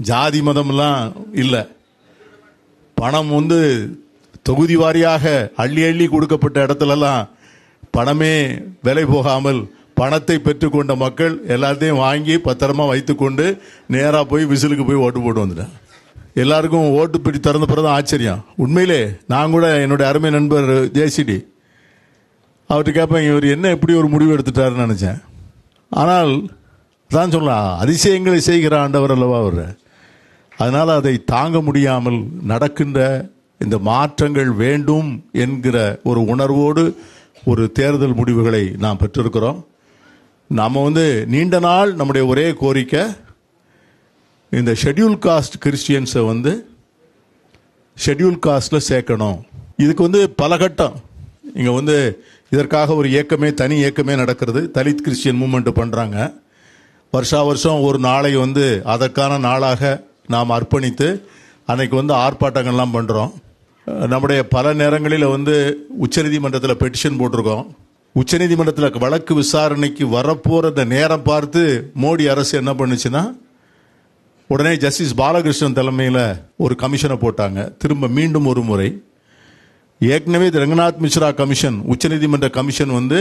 ஜாதி மதம்லாம் இல்லை. பணம் வந்து தொகுதி வாரியாக அள்ளி அள்ளி கொடுக்கப்பட்ட இடத்துலலாம் பணமே விலை போகாமல் பணத்தை பெற்றுக்கொண்ட மக்கள் எல்லாத்தையும் வாங்கி பத்திரமா வைத்துக்கொண்டு நேராக போய் விசிலுக்கு போய் ஓட்டு போட்டு வந்துட்டேன். எல்லாருக்கும் ஓட்டு பிடி திறந்த பிறகுதான் ஆச்சரியம். உண்மையிலே நான் கூட என்னுடைய அருமை நண்பர் ஜேசிடி அவர்கிட்ட கேட்பேன், இவர் என்ன எப்படி ஒரு முடிவு எடுத்துட்டாருன்னு நினச்சேன். ஆனால் தான் சொல்லலாம், அதிசயங்களை செய்கிற ஆண்டவர் அல்லவா அவர். அதனால் அதை தாங்க முடியாமல் நடக்கின்ற இந்த மாற்றங்கள் வேண்டும் என்கிற ஒரு உணர்வோடு ஒரு தேர்தல் முடிவுகளை நாம் பெற்றிருக்கிறோம். நாம் வந்து நீண்ட நாள் நம்முடைய ஒரே கோரிக்கை, இந்த ஷெட்யூல் காஸ்ட் கிறிஸ்டியன்ஸை வந்து ஷெட்யூல் காஸ்டில் சேர்க்கணும். இதுக்கு வந்து பல கட்டம். இங்கே வந்து இதற்காக ஒரு இயக்கமே, தனி இயக்கமே நடக்கிறது. தலித் கிறிஸ்டியன் மூவ்மெண்ட் பண்ணுறாங்க. வருஷா வருஷம் ஒரு நாளை வந்து அதற்கான நாளாக நாம் அர்ப்பணித்து அன்னைக்கு வந்து ஆர்ப்பாட்டங்கள்லாம் பண்ணுறோம். நம்முடைய பல நேரங்களில் வந்து உச்சநீதிமன்றத்தில் பெட்டிஷன் போட்டிருக்கோம். உச்சநீதிமன்றத்தில் வழக்கு விசாரணைக்கு வரப்போகிற அந்த நேரம் பார்த்து மோடி அரசு என்ன பண்ணுச்சுன்னா, உடனே ஜஸ்டிஸ் பாலகிருஷ்ணன் தலைமையில் ஒரு கமிஷனை போட்டாங்க. திரும்ப மீண்டும் ஒரு முறை ஏற்கனவே ரங்கநாத் மிஸ்ரா கமிஷன், உச்சநீதிமன்ற கமிஷன் வந்து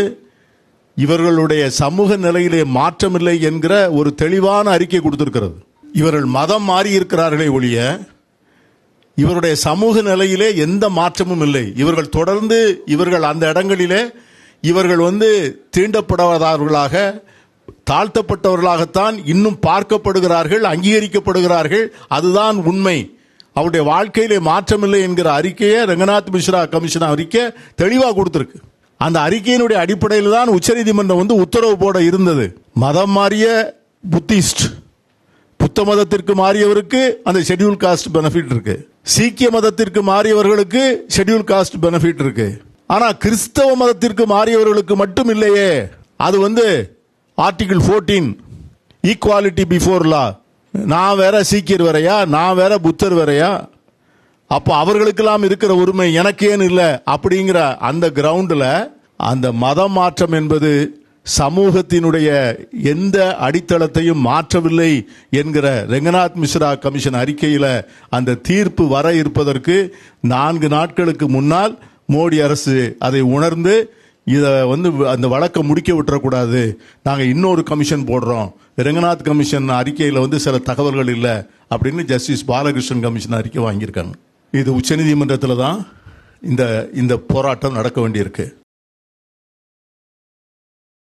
இவர்களுடைய சமூக நிலையிலே மாற்றமில்லை என்கிற ஒரு தெளிவான அறிக்கை கொடுத்திருக்கிறது. இவர்கள் மதம் மாறி இருக்கிறார்களே ஒழிய இவருடைய சமூக நிலையிலே எந்த மாற்றமும் இல்லை. இவர்கள் தொடர்ந்து இவர்கள் அந்த இடங்களிலே இவர்கள் வந்து தீண்டப்படாதவர்களாக, தாழ்த்தப்பட்டவர்களாகத்தான் இன்னும் பார்க்கப்படுகிறார்கள், அங்கீகரிக்கப்படுகிறார்கள். அதுதான் உண்மை. அவருடைய வாழ்க்கையிலே மாற்றமில்லை என்கிற அறிக்கையை ரங்கநாத் மிஸ்ரா கமிஷன் அறிக்கை தெளிவாக கொடுத்திருக்கு. அந்த அறிக்கையினுடைய அடிப்படையில் தான் உச்சநீதிமன்றம் வந்து உத்தரவு போட இருந்தது. மதம் மாறிய புத்திஸ்ட், புத்த மதத்திற்கு மாறியவருக்கு அந்த ஷெட்யூல் காஸ்ட் பெனிஃபிட் இருக்கு. சீக்கிய மதத்திற்கு மாறியவர்களுக்கு ஷெட்யூல் காஸ்ட் பெனிஃபிட் இருக்கு. ஆனா கிறிஸ்தவ மதத்திற்கு மாறியவர்களுக்கு மட்டும் இல்லையே. அது வந்து ஆர்டிகிள் 14 ஈக்குவாலிட்டி பிஃபோர் லா. நான் வேற சீக்கியர் வேறையா, நான் வேற புத்தர் வேறையா, அப்போ அவர்களுக்கெல்லாம் இருக்கிற உரிமை எனக்கு ஏன் இல்லை அப்படிங்கிற அந்த கிரவுண்டில் அந்த மதம் மாற்றம் என்பது சமூகத்தினுடைய எந்த அடித்தளத்தையும் மாற்றவில்லை என்கிற ரங்கநாத் மிஸ்ரா கமிஷன் அறிக்கையில் அந்த தீர்ப்பு வர இருப்பதற்கு 4 நாட்களுக்கு முன்னால் மோடி அரசு அதை உணர்ந்து இதை வந்து அந்த வழக்கை முடிக்க விட்டுறக்கூடாது, நாங்கள் இன்னொரு கமிஷன் போடுறோம், ரங்கநாத் கமிஷன் அறிக்கையில் வந்து சில தகவல்கள் இல்லை அப்படின்னு ஜஸ்டிஸ் பாலகிருஷ்ணன் கமிஷன் அறிக்கை வாங்கியிருக்காங்க. இது உச்சநீதிமன்றத்தில் தான் இந்த போராட்டம் நடக்க வேண்டியிருக்கு.